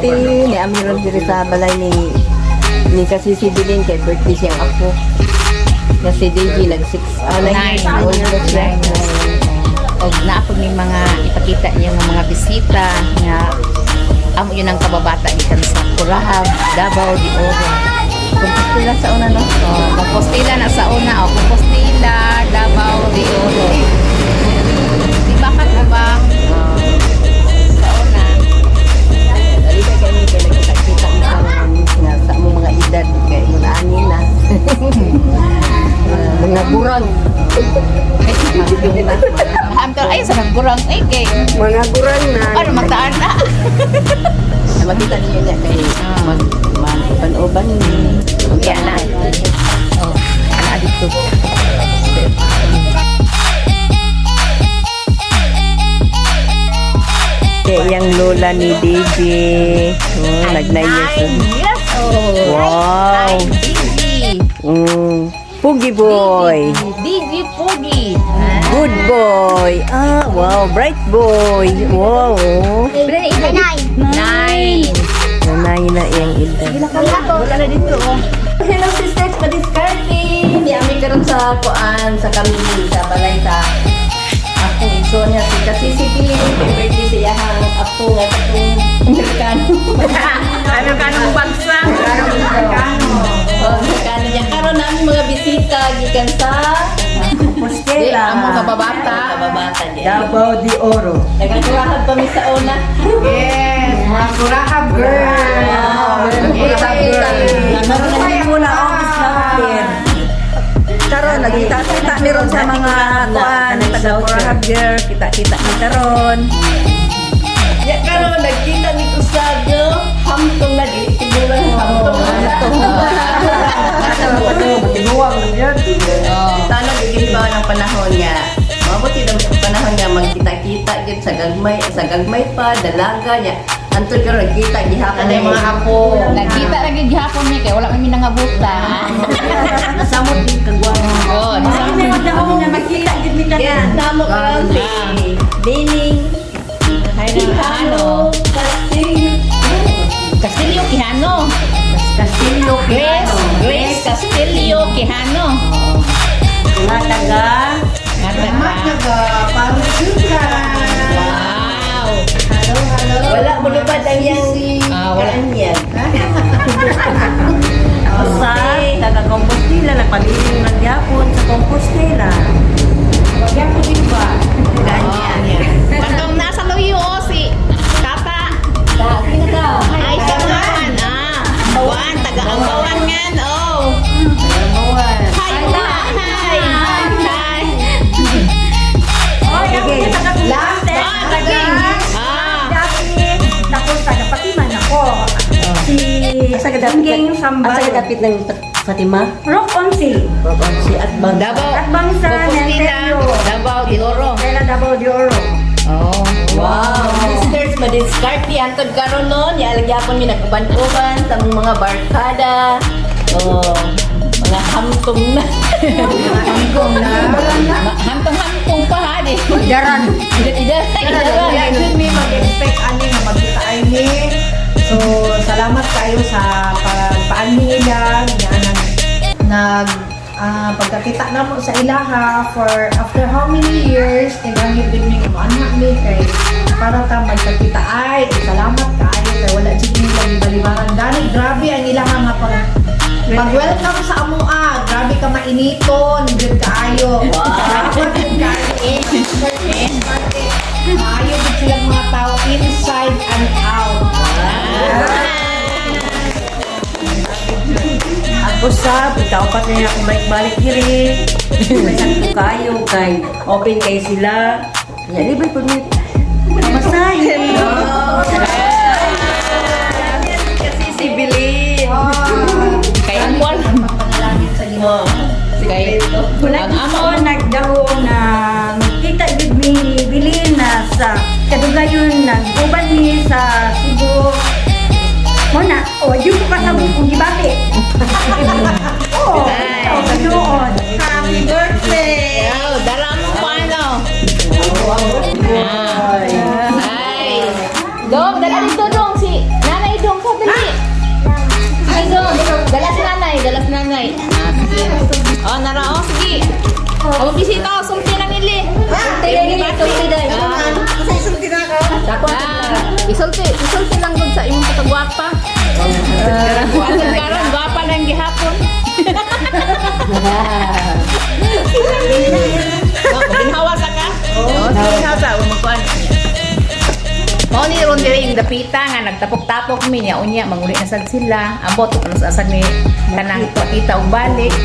birthday ni Amiron diri sa balay ni kasisibilin kay birthday siyang apo. Na si DJ nag 6 years old na siya. Og naapod ni mga ipakita niya ng mga bisita nga amo yun ang kababata gikan sa Curahab, Davao de Oro. Kumpostila sa una no. Compostela na sa una o Compostela, Davao de Oro. Di ba ka ba? Sa una. Dali ba kami kay nagkita-kita nga sa among mga edad kay yung anin na. Mga gurang. Hamtol ay sa nagburang ay kay Mga gurang na. ano magtaan na. Makita niyo niya kay mag-uban ni. Yan na. Oh, ana dito. Kaya yung lola ni DJ. Oh, nagnayos. Yes, oh. Wow. DJ. Pugi boy. DJ Pogi. Good boy. Ah, wow. Bright boy. Wow. Nine. Nanay na iyang edad. Wala na dito. Oh. Hello sisters, madiskarte. Hindi kami karon sa kuan sa kami sa balay sa akong iso niya si kasisikin. Birthday siya hang apo nga katong Amerikano. Amerikano mo bagsa. Oh, Amerikano niya. Karon namin mga bisita gikan sa Compostela. Amo kababata. Kababata niya. Davao de Oro. Nagkakurahan kami sa una. Yes, mga Curahab girl. Naroon muna August natin. Karon nagkita-kita ni ron sa mga kuan taga Curahab girl, kita-kita ni karon. Ya karon nagkita ni Kusado, hamtong na di tigulang hamtong Tinuwang lang yan. Tanong igibaw ng panahon niya. Mabuti daw sa panahon niya magkita-kita gid sa gagmay pa dalaga niya. Antod karon nagkita gihapon Ano na yung mga apo? Nagkita lagi gihapon niya kay wala kami nangabuta. Nasamot din kagwang. Oh, na makita gid mi Yes, namo karon si Dining ano? Castillo Quijano. Castillo Grace Castillo Quijano. Mga taga Wow. wala mo lupad ang yang Wala. kaanyan. sa taga Compostela nagpabiling man gyapon sa Compostela. Gyapon din ba? Kantong nasa luyo si Tata. Ay, samahan. Bawan, taga ang bawan ngan. Oh. Hi, hi. Hi. Oh, yung taga Pilate. Tapos taga Patiman ako. Si King Sambal. Asa kadapit ng Fatima? Rock Onsi. Si Atbang. Davao. Atbang sa Compostela, Nenterio. Davao de Oro. Kaya Davao de Oro. Oh. Wow! Sisters, madiskarte antod karon nun. Yalagyapon mi nag-uban-uban sa mga barkada. Oh, mga hamtong na. Hantong-hantong pa ha di. Daran. Idaran. Yun may mag-expect ani nga magkita ay ni. So, salamat kayo sa pagpaani nila. Nag pagkakita na mo sa ilaha for after how many years nagangit din ni mo anak ni kay para ta magkakita ay salamat kayo kay wala jud ni balibangan gani grabe ang ilaha nga pag-welcome sa amo grabe ka mainiton jud kaayo salamat jud kayo maayo jud silang mga tao inside and out. Ako sa pagkaupat na ako balik-balik diri. Masan ko kayo kay open kay sila. Ya libre po mi. Masahin. Kasi si Bilin. Kaya ang wal. Panalangin sa Ginoo. Kay Wala ang ako amo. nagdaho na kita gid mi bilin na sa kadugayon nag-uban mi sa Cebu. Muna, yung ko kasabot kong gibati. Oo, noon. Happy birthday! Oh, dala mo pa ano. Ay. Dong, dala dito dong si Nanay Dalas nanay. Ah, sige. Oh, nara, oh, sige. Oh, bisita, sulti lang ili. Sulti dahil. Kasi isulti na ako. Isulti lang dun sa imong katagwapa. Karon, gwapa lang gihapon. Ginhawa sa ka? Oo, ginhawa sa. Magkuhan. Mao ni ron diri yung dapita nga nagtapok-tapok mi nya unya manguli na sad sila. Ambot ano sa asag ni kanang pakita og balik.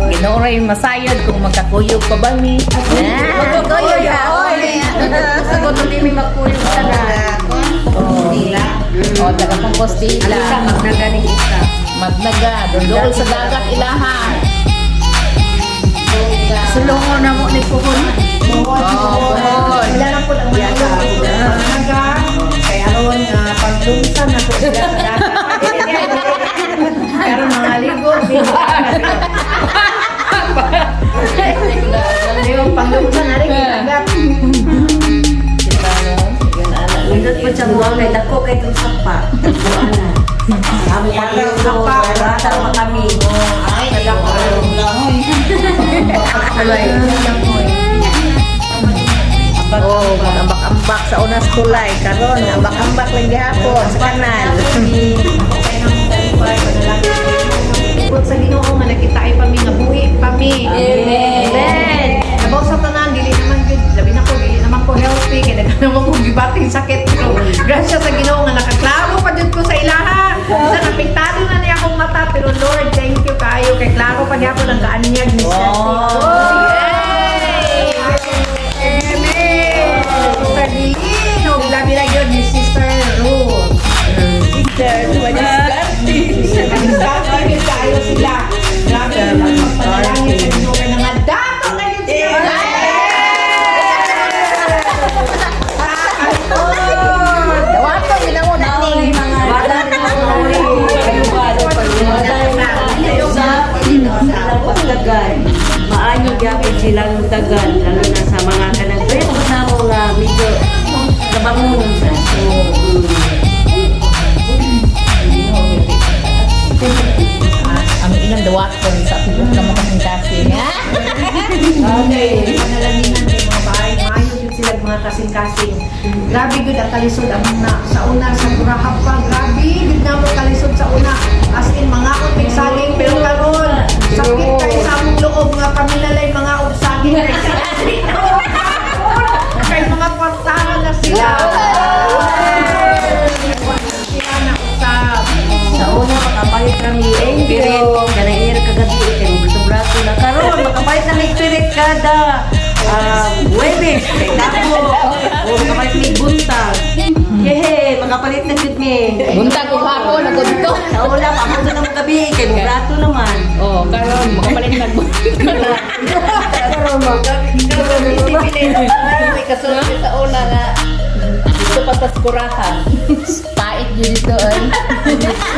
Ginora yung masayod kung magkakuyog pa ba mi. Magkakuyog ka. Sagot ulit may magkuyog ka na. O taga Compostela. Isa, magnagaling isa. Magnaga, dool sa dagat ilahan. Sulungo na mo ni Puhon. Puhon. Wala na po ang mga talaga. Kaya aron paglumsan na po sila sa dagat. Pero mga ligo, yung paglumsan na rin dagat. Nindot po siya buwang kay dako kay itong sapa. Kami yung sapa, rata pa kami. Ay, nagako. Oh, mag-ambak-ambak sa unas tulay. Karon, ambak-ambak lang gihapon sa kanal. Ikot sa Ginoo nga nakita ay pami nga buhi pami. Amen. Nabaw sa tanan dili naman gud labi na ko dili naman ko healthy kay daghan naman ko gibating sakit ko. Grasya sa Ginoo nga nakaklaro pa jud ko sa ilaha. Sa napiktado na niya akong mata pero Lord, thank you kaayo kay klaro pa gyapon ang kaanyag ni Sister. Sister Dilin, og labi na gyud ni Sister Ruth. Sister, kayo sila. Grabe, magpanalangin sa Ginoo kay nga dato na yun sila. Dawato, yun ang unating. Maanyo gyapon silang tagal lalo na sa mga kanang pero sa mga medyo kabangon sa Ang ilang dawaton sa tubok na mga kasing-kasing. Okay, panalanginan kay mga bahay, maayo yun sila mga kasing-kasing. Grabe gud ang kalisod ang sa una sa Burahap pa. Grabe gud na mo kalisod sa una. As in mga utig saging pero karon sakit kay sa among loob nga pamilalay mga og saging kay mga kwartahan na sila. Sila na usab. sa una makapalit kami spirit kana ir kagabi kay brato na karon makapalit na spirit kada Huwebes kay tapo o makapalit ni buntag yehe makapalit na gud mi Buntag og hapon, nagod to. sa una pa ako na magabi kay brato naman Oh, karon makapalit na nagbuntag. May kasunod sa una nga dito patas kurahan. Pait yun dito ay.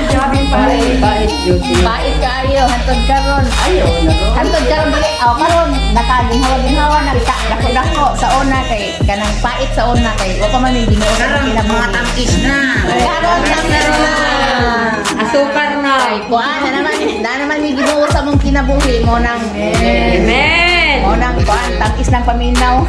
Grabe pa. Pait yun. Pait kaayo hantod karon. Ayo. Hantod karon dili. Oh, karon nakaginhawa na dako sa una kay kanang pait sa una kay wa pa man may Ginoo sa kinabuhi. tamis na Karon na. asukar na Ay, kuan na naman may Ginoo sa mong kinabuhi mo nang amen mo nang kuan tangis ng paminaw.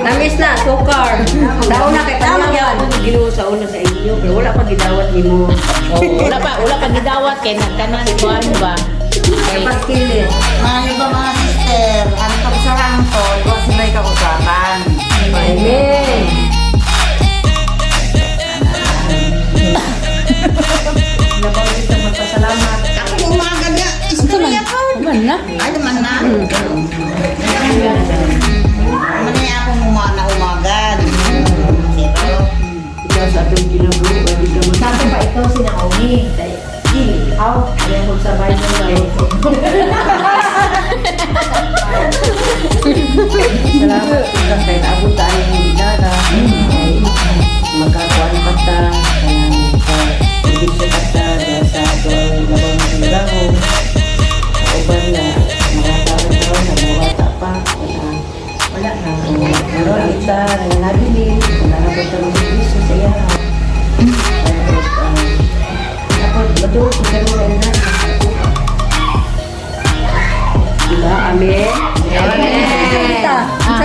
tamis na sukar daw na kay tama yan Ginoo sa una sa inyo pero wala pa gidawat nimo Oh, wala pa gidawat kay nagkanan kuan ba. Kay paskili Mga iba mga sister, antong sa rangko, iwa sila kausapan. amen Nabaw dito magpasalamat. Ako umaga niya, istorya ko. man na. Ay, naman na. Manaya akong umagad. Pero, ikaw sa atong ginabuo di ka mo Sabi pa ito sinakauni. Aw, ayaw ko sa bahay nila. salamat kang kay naabot tayo ng gidara magkakuan pa ta kanang sa sa ato labang trabaho uban na makataon na mawata pa wala na pero kita nabili nabot ang service sa iya dapat Amen.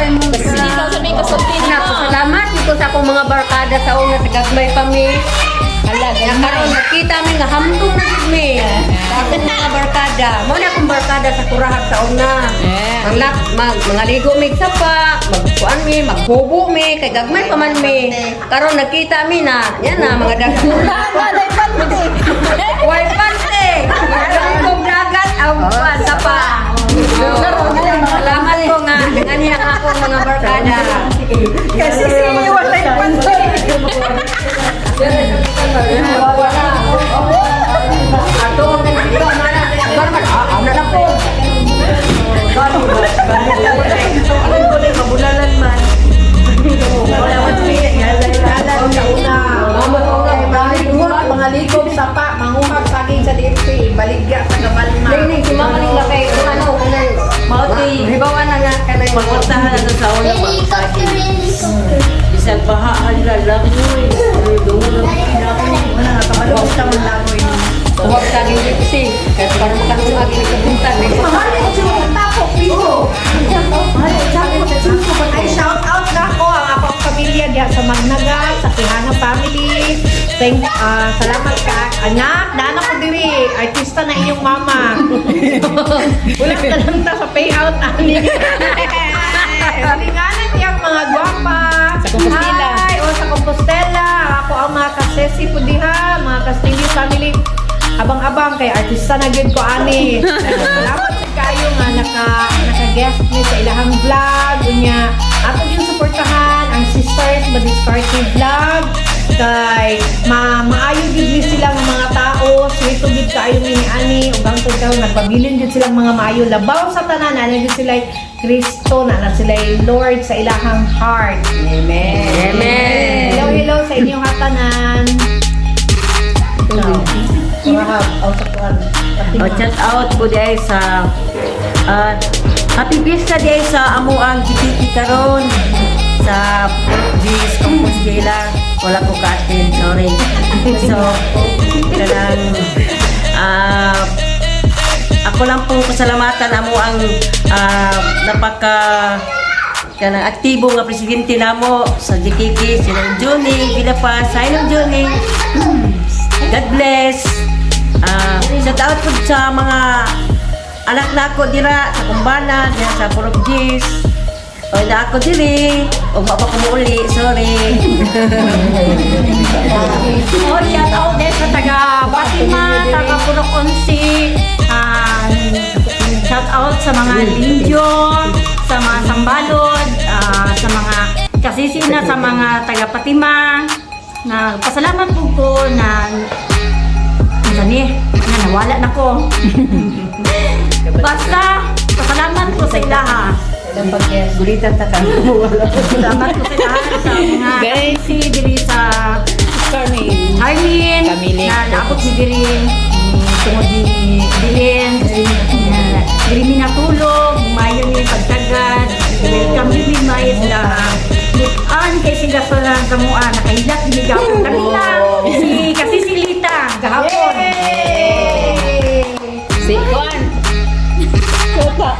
Dito sabi ko sa Salamat dito sa akong mga barkada sa una sa gagmay kami. Hala, Karon nakita mi nga hamdong na gid mi. Sa akong mga barkada. Mo na akong barkada sa kurahag sa una. Ang mga ligo mi sa pa, magkuan mi, maghubo mi, kay gagmay pa man mi. Karon nakita mi na, yan na mga dagat. Way pante. Ang dagat ang sa pa. Salamat ko nga dengan yang ako mga barkada. Kasi wala yung pantay. Ato ang ganito mana na lang po. Mabulalan man. Wala man siya. Yalan sa una. Mga ligob sa pa, manguhag saging sa DFC, baligya sa Gabalma. Dili si mama ning lakay ano kanang mauti. Hibawa na nga kanang Pagpuntahan na sa una Bisag baha halila lang mo. Dungo lang pinapin. Wala nga, kabalong sa mga langoy. tuwag sa gipsi. Kaya para makatulog agi nagkapuntan. Mahalin siya ang tapok, piso. Mahalin siya ang ay, shout out na ko ang akong pamilya diya sa Magnaga, sa Quijano family. Salamat ka, anak. Nana ko diri, artista na iyong mama. Ulang ka lang ta sa payout, ani. Salinganan niyang mga gwapa. Sa Compostela. Hi, sa Compostela. Ako ang mga kasesi po diha, mga Castillo family. Abang-abang kay artista na gyud ko ani. Salamat sa kayo nga naka-guest ni sa ilahang vlog unya. Ato gyud suportahan ang Sisters Madiskarte vlog kay maayo gyud ni silang mga tao, sweet gyud kayo ni ani ug hangtod karon nagpabilin gyud silang mga maayo labaw sa tanan ana gyud sila Kristo na sila Lord sa ilahang heart. Amen. Amen. Hello sa inyong hatanan. Shout out po di sa happy fiesta di sa amo ang GPP karon sa G's Compostela. Wala ko ka-attend, sorry. So, kanang ako lang po pasalamatan amo ang napaka kanang aktibo nga presidente namo sa GKK, sinang Johnny, Gilapas, sinang Johnny. God bless. Shout out po sa mga anak na ako dira sa kumbana, dira sa Purok G's. O na ako diri, o mapakumuuli, sorry. Shout out din sa taga Fatima, taga Purok Onsi. Shout out sa mga Lindyo, sa mga Sambalod, sa mga kasisina, sa mga taga Fatima. Pasalamat po ko na nawala na ko. Basta, pasalamat ko sa ilaha. Gulitan ta ka. Salamat ko sa ilaha sa mga Guys. kasi diri sa Carmen. Harlin, Kamiling. na naabot ni diri tungod ni Bilin, diri mi natulog, mayo ni pagtagad, welcome ni mayo sila. An kay sila sa mua nakahilat ni gapon kanila. Kasi si Lita gahapon. Si Juan.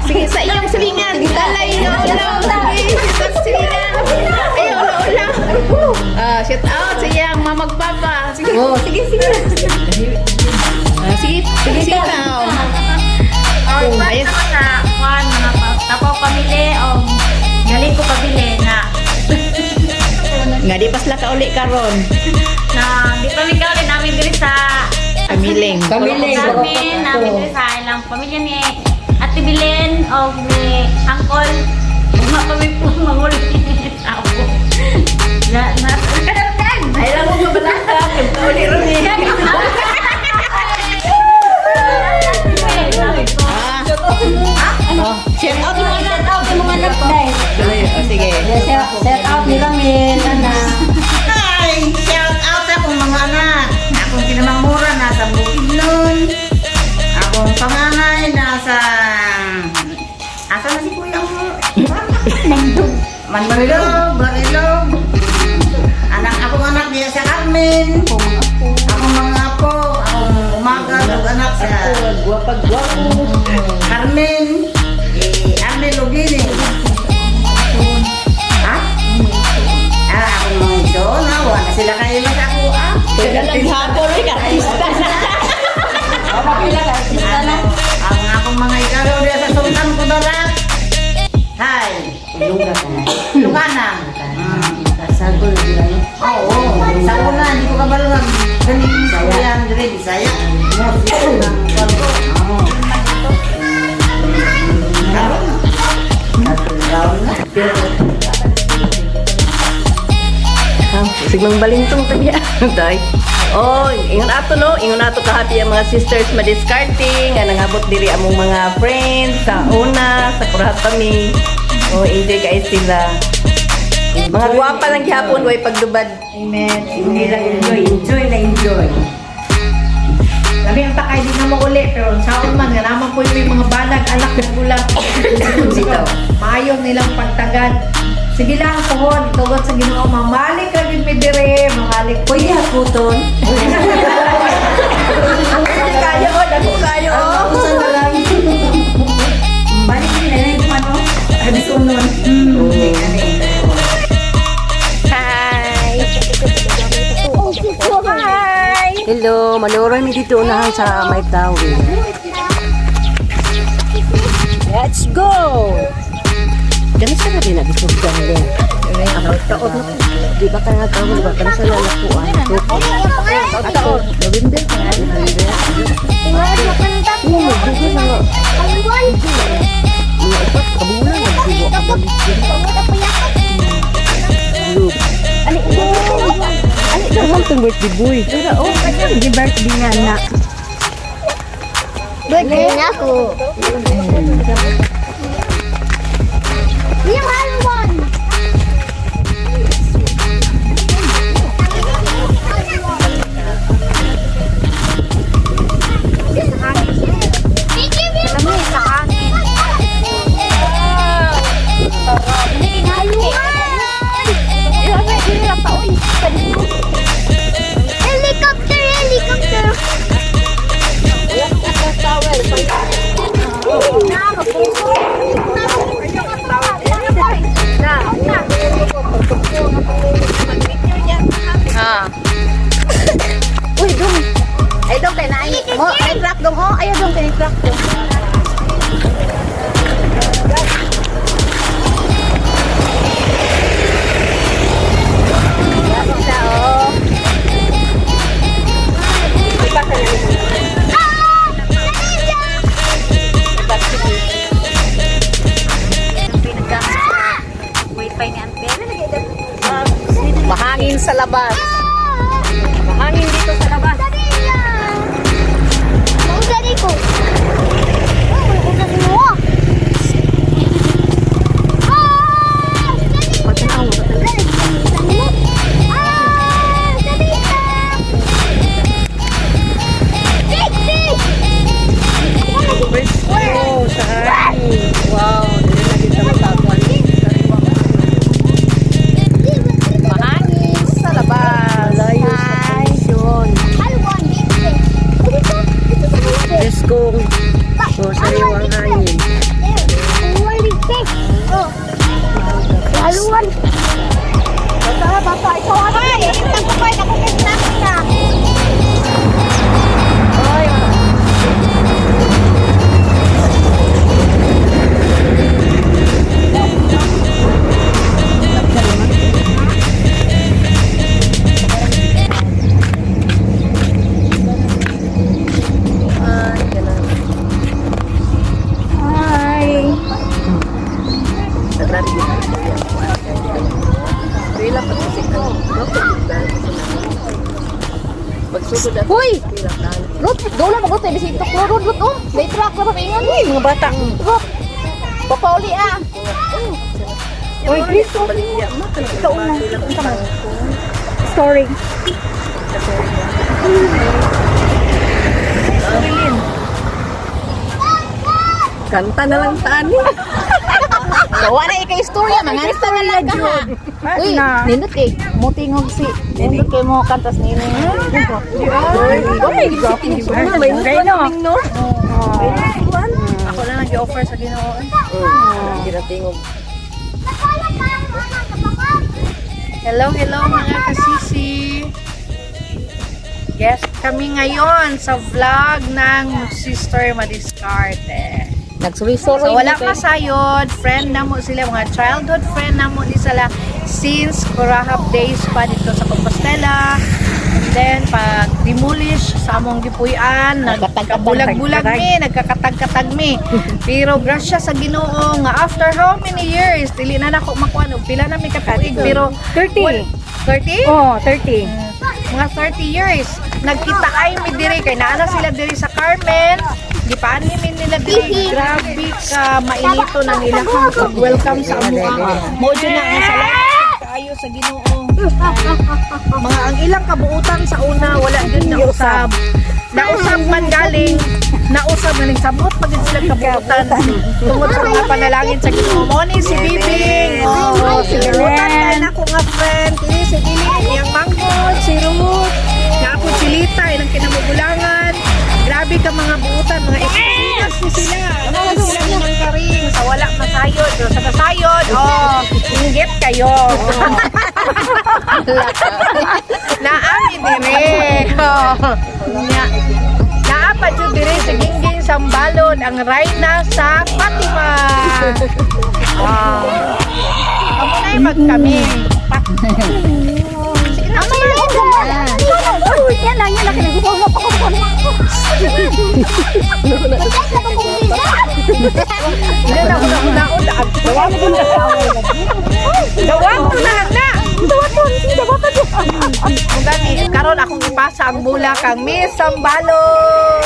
Sige, sa iyong silingan. Talay na ulang. Sige, sa silingan. Ay, ulang. Shout out sa iyang mamagpapa. Sige, sige. Sige tao. Ayun sa Juan, mga tapaw pamili o galing ko pabili na Nga di pasla ka uli karon. di pa may gawin namin diri sa Kamiling. namin diri sa ilang pamilya ni Ate Bilen o ni Uncle mga pamilya manguli ako na kadagdag Ay lang mo balaka. Uli ron ni. Shout out mo na. mga anak dahil Sige. set out nila min Hi! Shout out sa akong mga anak. Akong kinamangmura nasa Bukidnon. Akong panganay nasa... Asa na si Kuya mo? Manmarilog, Barilog. Akong anak niya sa Carmen. Akong mga apo. Akong gwapag-gwapo. Carmen, Arnel Lugini. Ha? Akong mga ito, nawa na sila kayo mas ako, Kaya lang hapon, artista na. Artista na. Ang akong mga ikalaw diya sa sultan ko dara. Hay, Lukanang. Sagol dila no. Oo, sagol na, hindi ko kabalo ng galing Bisaya, dire Bisaya. Mo sila ng kwento. Oo. Sigmang balintong tagya. Day. Oh, ingon ato no, ingon ato kahati ang mga sisters madiscarding, nga nangabot diri among mga friends sa una, sa kurahat kami. Oh, enjoy kay sila. Mga gwapa lang gihapon way pagdubad. Amen. Hindi lang enjoy. Enjoy na enjoy. Kami ang takay di na mauli, pero saon man, nga naman po yung mga balag, alak na gulang. Bitaw. Maayon nilang pagtagad. Sige lang, pohon, itugot sa Ginoo, mamalik ka din mi dire, mamalik ko. Pwede hakuton. Hindi kayo, dako kayo. Usan na lang. Balik din na yung ano. Habis unon. Hello, manuroy mi dito unahan sa May Tawi. Let's go! Ganun sa rin nag-isog din. Taot na. Di ba kaya tawag ba? Ganun sa lalakuan. Taot. November. Kabulan. Ano itong birthday boy? Di birthday nga na. Birthday na ako. Yung halwan. Lamay sa hangin. Helicopter, helicopter. Ha. Uy, dong. Ay, dong kay naay. Mo, ay truck dong. Oh, ay dong kay truck dong. Mahangin sa labas. Mahangin dito sa labas. Mau dari ko. Oh, udah semua. Oh, saan? Wow, hindi na kita matapon. Mahangin sa labas. Ay, yun. Let's go. Oh, sariwang hangin. Haluan. Bata, ikaw ano? Ay, tagpapay, nakukit na. Uy! Rut, gaw lang mag-rut. Bisitok ko, Rut, oh. May truck na pamingan. Uy, mga bata. Rut, papauli ah. Oy, Cristo. Ikaw na. Story. Kanta na lang tani. Wala ikay istorya, mangansa na lang ka ha. Uy, nindot kay mo tingog si. Nindot kay mo kantas nini. Ako na nag-offer sa Ginoo. Hello mga kasisi. Guest kami ngayon sa vlog ng Sister Madiskarte. Nagsuloy-suloy. So wala masayod, friend na mo sila, mga childhood friend na mo ni sila since Kurahap days pa dito sa Compostela. And then pag demolish sa among gipuy-an, nagkabulag-bulag mi, nagkakatag-katag mi. Pero grasya sa Ginoo nga after how many years dili na nako makuha og pila na mi katuig pero 30. 30? Oh, 30. Mga 30 years. Nagkita ay mi diri kay naana sila diri sa Carmen. Gipaani min nila diri. Grabe ka mainito nang ilang welcome sa amo. Mo jud na ang salamat kaayo sa Ginoo. Mga ang ilang kabuutan sa una wala jud na usab. Nausab man galing nausab galing sabot pag sila kabuutan tungod sa mga panalangin sa Ginoo. Mo ni si Bibing. Oh, si Ren ako nga friend. Kini si Dili, yang Manggol, si Ruth, nga ako si Lita, ilang kinamugulangan. Grabe ka mga buutan, mga ikasinas ni sila. Ano sila ng karing sa wala masayod. So, sa kasayod, inggit kayo. Naami dire. Naapa dyan dire sa Gingging Sambalon, ang Rayna sa Fatima. Amo na yung magkami. Yan lang kinagugol mo pa ko. Hindi na ako nauna. Dawag ko na. Karon akong ipasa ang bula kang Miss Sambalon.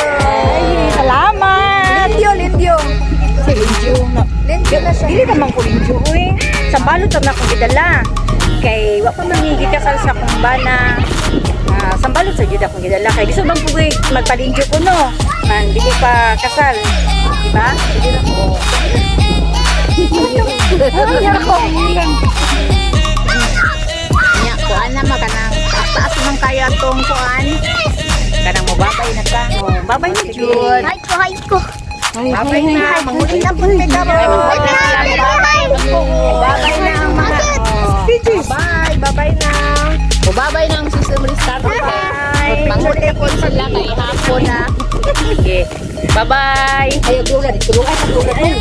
Salamat. Lindio. Si Linjo. Lindio na siya. Dili naman ko Linjo eh. Sa balot na akong gidala. Kay wa pa man kasal sa kumbana. Sa balot sa jud akong gidala kay gusto bang pugoy magpalinjo ko no. Man dili pa kasal. Diba? Dili na ko. Nya kuan na makanang taas man kaya tong kuan. Kanang mobabay na ka. Babay ni Jud. Hi ko. Babay na. Mangulit na po ka. Babay na ang mga. Bye na. Mobabay na ang Sister Madiskarte. Mangulit po sila kay hapon na. Sige. Bye-bye. Ayo dulu dito. Ay,